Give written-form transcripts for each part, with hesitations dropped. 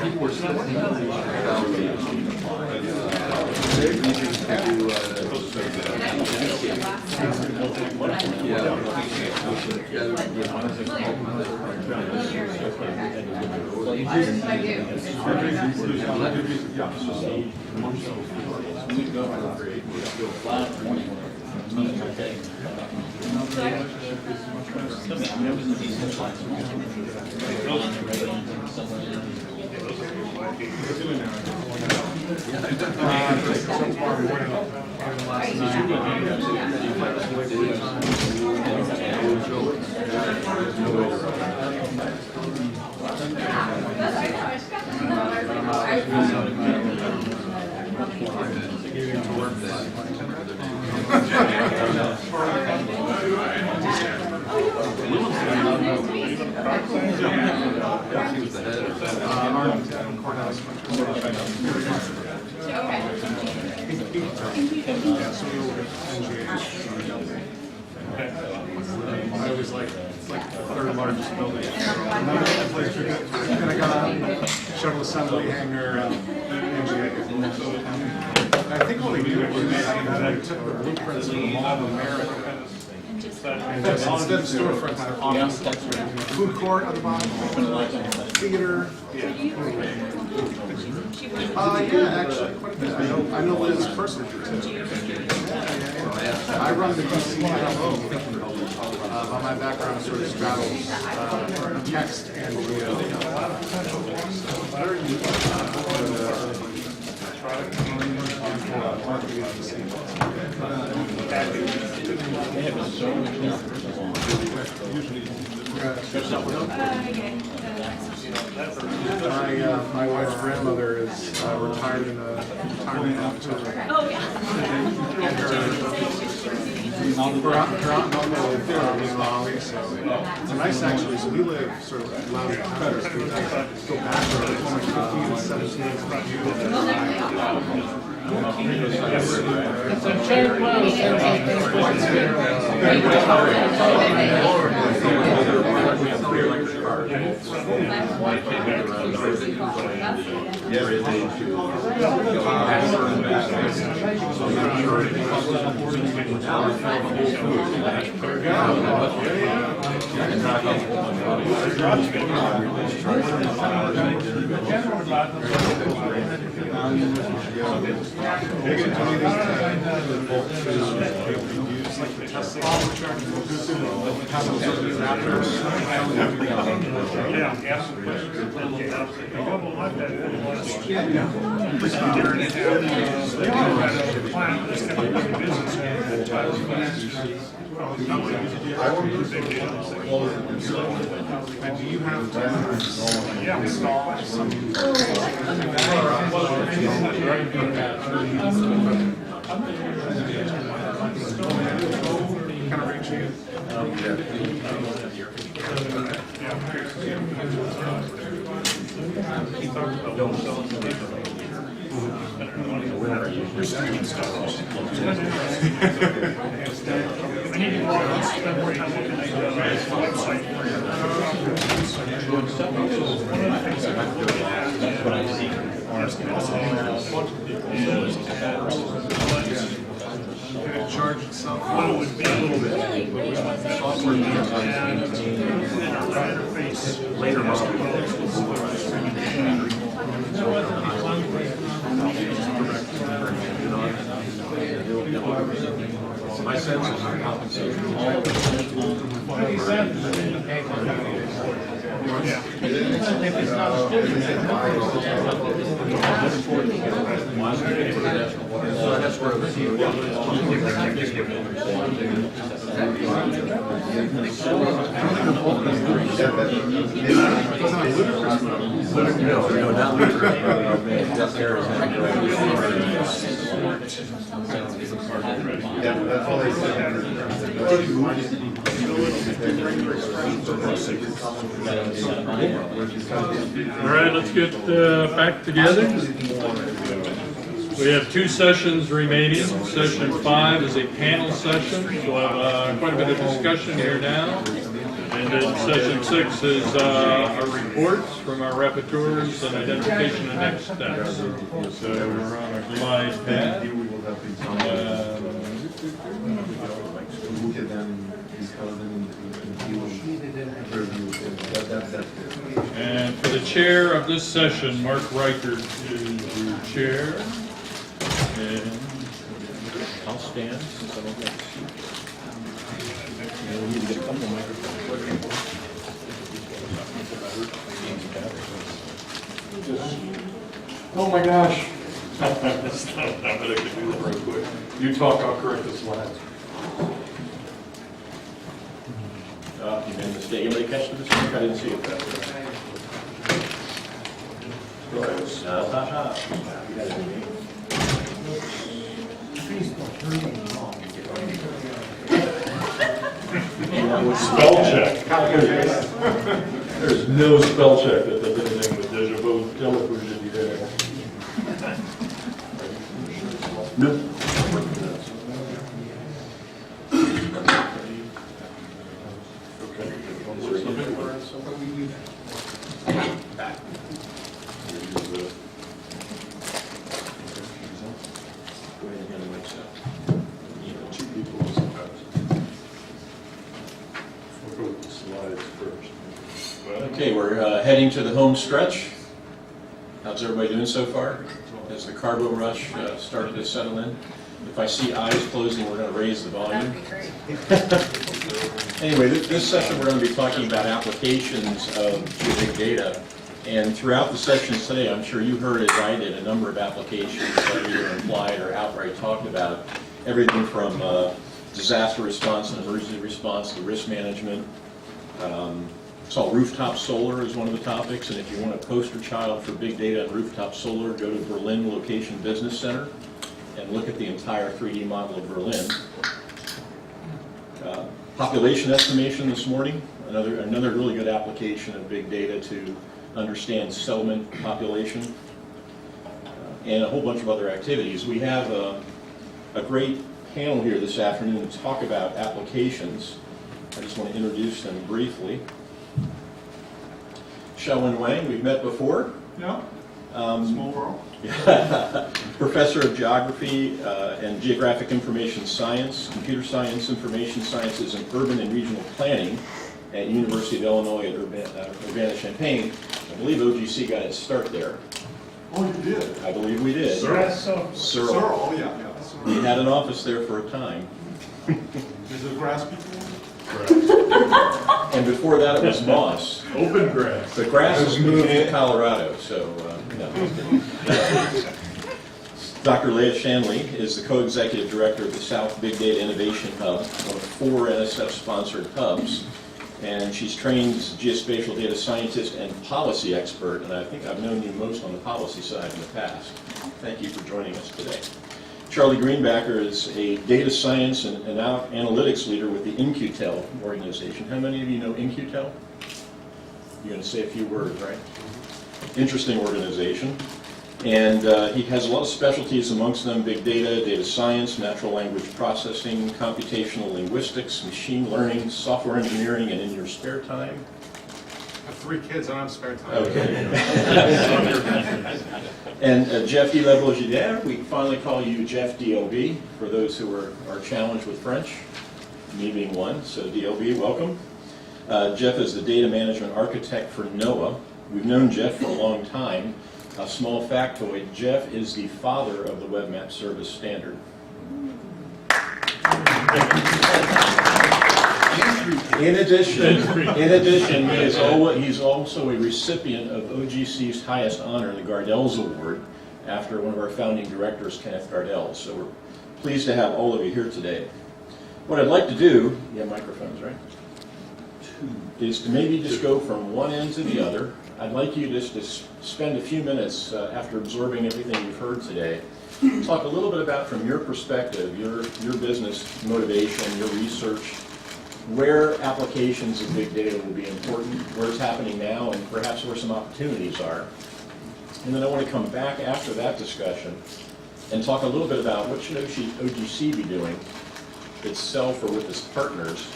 People were still I was like, it's like the third largest building. Pentagon, shuttle assembly hangar, I think what we did was we took the blueprints of the Mall of America and just instead of storefronts, had office, food court on the bottom, theater. Yeah, actually, quite a bit. I know Liz personally. I run the DC my background sort of straddles text and video. My wife's grandmother is retired in a retirement home. Oh, yeah. We're out in Raleigh, so it's nice actually. So we live sort of loud and better. So we go back to 15 and 17. And do you have to install some kind of reach you? Charge itself. Well, it would be a little bit. Software interface later my sense is compensation. That's where no, not ludicrous. That's all they said. All right, let's get back together. We have 2 sessions remaining. Session 5 is a panel session. We'll have quite a bit of discussion here now. And then session 6 is our reports from our rapporteurs and identification of next steps. So we're on a glide path. And for the chair of this session, Mark Reichert is your chair. And I'll stand since I don't have a seat. And we need to get a couple microphones. Oh my gosh. I'm gonna do that real quick. You talk, I'll correct the slides. You made a mistake. Anybody catch the mistake? I didn't see it. Go ahead. Spell check. There's no spell check that does anything with deja vu. Tell if we should be there. No. Okay, we're heading to the home stretch. How's everybody doing so far? Has the carbo rush started to settle in? If I see eyes closing, we're going to raise the volume. That'd be great. Anyway, this session we're going to be talking about applications of big data. And throughout the sessions today, I'm sure you heard, as I did, a number of applications that either implied or outright talked about everything from disaster response and emergency response to risk management. Saw rooftop solar as one of the topics, and if you want a poster child for big data and rooftop solar, go to Berlin Location Business Center and look at the entire 3D model of Berlin. Population estimation this morning, another really good application of big data to understand settlement population, and a whole bunch of other activities. We have a great panel here this afternoon to talk about applications. I just want to introduce them briefly. Xiaowen Wang, we've met before. Yeah, small world. Professor of Geography and Geographic Information Science, Computer Science, Information Sciences, and Urban and Regional Planning at University of Illinois at Urbana-Champaign. I believe OGC got its start there. Oh, you did? I believe we did. Searle. Searle. Oh, yeah. We had an office there for a time. Is it grass people? And before that, it was moss. Open grass. The grass was moved to Colorado, so no. Dr. Leah Shanley is the co-executive director of the South Big Data Innovation Hub, one of 4 NSF-sponsored hubs. And she's trained as a geospatial data scientist and policy expert, and I think I've known you most on the policy side in the past. Thank you for joining us today. Charlie Greenbacker is a data science and analytics leader with the In-Q-Tel organization. How many of you know In-Q-Tel? You're going to say a few words, right? Interesting organization. And he has a lot of specialties, amongst them big data, data science, natural language processing, computational linguistics, machine learning, software engineering, and in your spare time. I have 3 kids, I don't have spare time. Okay. And Jeff de la Bogidere, we finally call you Jeff DLB, for those who are challenged with French, me being one, so DLB, welcome. Jeff is the data management architect for NOAA. We've known Jeff for a long time. A small factoid, Jeff is the father of the Web Map Service standard. In addition, he's also a recipient of OGC's highest honor, the Gardels Award, after one of our founding directors, Kenneth Gardell. So we're pleased to have all of you here today. What I'd like to do, you have microphones, right? Is to maybe just go from one end to the other. I'd like you just to spend a few minutes after absorbing everything you've heard today, talk a little bit about, from your perspective, your business motivation, your research, where applications of big data will be important, where it's happening now, and perhaps where some opportunities are. And then I want to come back after that discussion and talk a little bit about what should OGC be doing itself or with its partners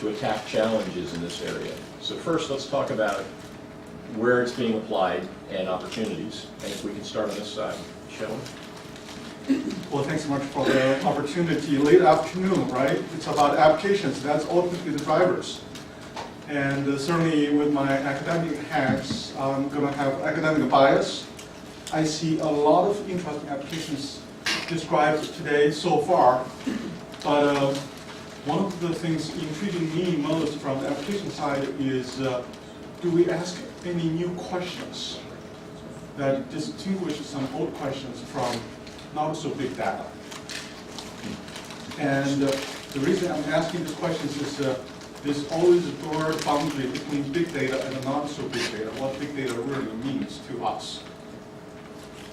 to attack challenges in this area. So first, let's talk about where it's being applied and opportunities. And if we can start on this side. Sheldon? Well, thanks so much for the opportunity. Late afternoon, right? It's about applications. That's ultimately the drivers. And certainly with my academic hats, I'm going to have academic bias. I see a lot of interesting applications described today so far. But one of the things intriguing me most from the application side is, do we ask any new questions that distinguish some old questions from not so big data? And the reason I'm asking these questions is there's always a blurred boundary between big data and not so big data, what big data really means to us.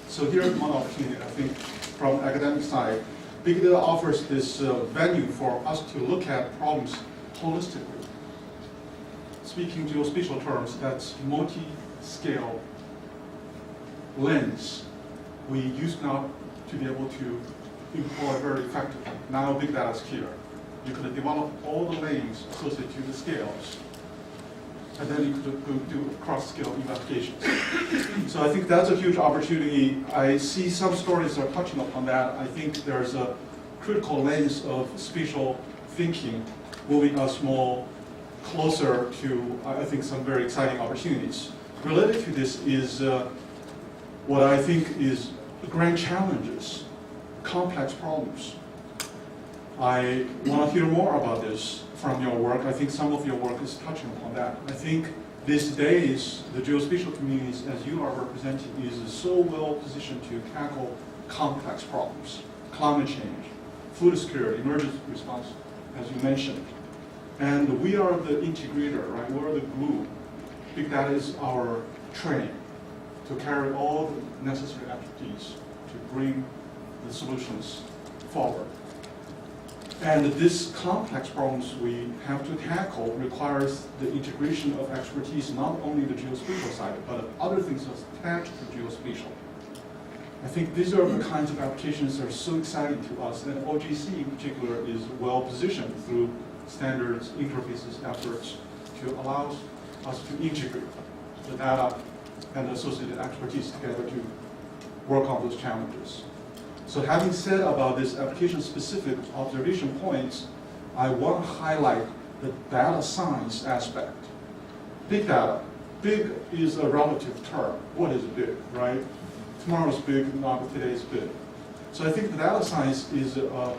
So here's one opportunity, I think, from the academic side. Big data offers this venue for us to look at problems holistically. Speaking geospatial terms, that's multi-scale lens we used not to be able to employ very effectively. Now big data is here. You could develop all the lanes associated to the scales, and then you could go do cross-scale investigations. So I think that's a huge opportunity. I see some stories are touching upon that. I think there's a critical lens of spatial thinking moving us more closer to, I think, some very exciting opportunities. Related to this is what I think is grand challenges, complex problems. I want to hear more about this from your work. I think some of your work is touching upon that. I think these days, the geospatial communities, as you are representing, is so well positioned to tackle complex problems. Climate change, food security, emergency response, as you mentioned. And we are the integrator, right? We're the glue. Big data is our train to carry all the necessary expertise to bring the solutions forward. And this complex problems we have to tackle requires the integration of expertise, not only the geospatial side, but other things attached to geospatial. I think these are the kinds of applications that are so exciting to us, and OGC in particular is well positioned through standards, interfaces, efforts to allow us to integrate the data and the associated expertise together to work on those challenges. So having said about this application-specific observation points, I want to highlight the data science aspect. Big data. Big is a relative term. What is big, right? Tomorrow's big, not today's big. So I think the data science is a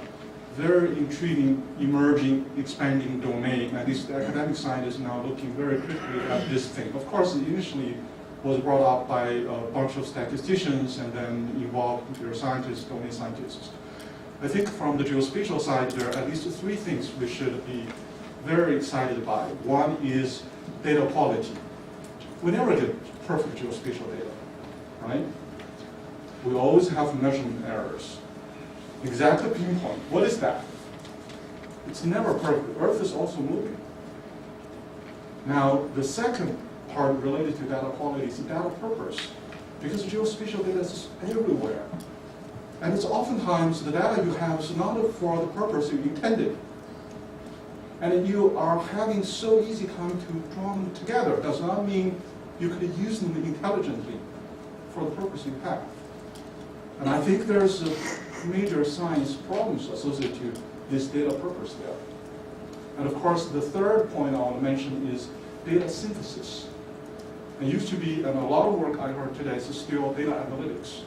very intriguing, emerging, expanding domain. At least the academic side is now looking very critically at this thing. Of course, it initially was brought up by a bunch of statisticians and then evolved computer scientists, domain scientists. I think from the geospatial side, there are at least three things we should be very excited by. One is data quality. We never get perfect geospatial data, right? We always have measurement errors. Exact pinpoint, what is that? It's never perfect. Earth is also moving. Now, the second part related to data quality is data purpose, because geospatial data is everywhere. And it's oftentimes the data you have is not for the purpose you intended. And you are having so easy time to draw them together. Does not mean you could use them intelligently for the purpose you have. And I think there's major science problems associated to this data purpose there. And of course, the third point I want to mention is data synthesis. It used to be, and a lot of work I heard today is still data analytics.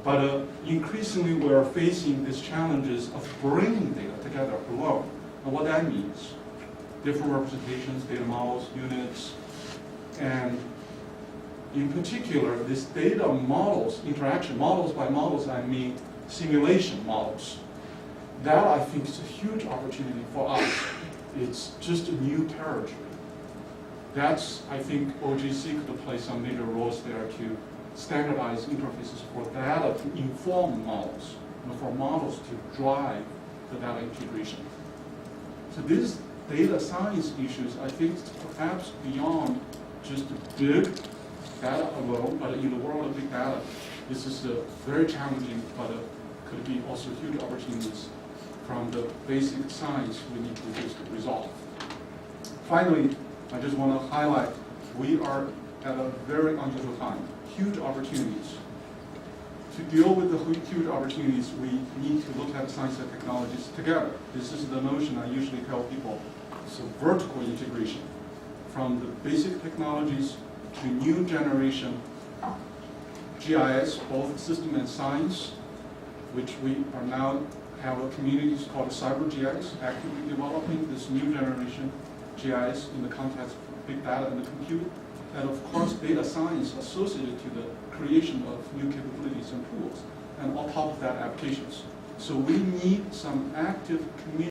But increasingly we're facing these challenges of bringing data together alone. And what that means, different representations, data models, units, and in particular, this data models, interaction, models by models, I mean simulation models. That I think is a huge opportunity for us. It's just a new territory. That's, I think, OGC could play some major roles there to standardize interfaces for data to inform models, and for models to drive the data integration. So these data science issues, I think, perhaps beyond just big data alone, but in the world of big data, this is a very challenging but could be also huge opportunities from the basic science we need to just resolve. Finally, I just want to highlight, we are at a very unusual time, huge opportunities. To deal with the huge opportunities, we need to look at science and technologies together. This is the notion I usually tell people. It's a vertical integration from the basic technologies to new generation GIS, both system and science, which we are now have a community called Cyber GIS, actively developing this new generation GIS in the context of big data and the compute, and of course data science associated to the creation of new capabilities and tools, and on top of that applications. So we need some active community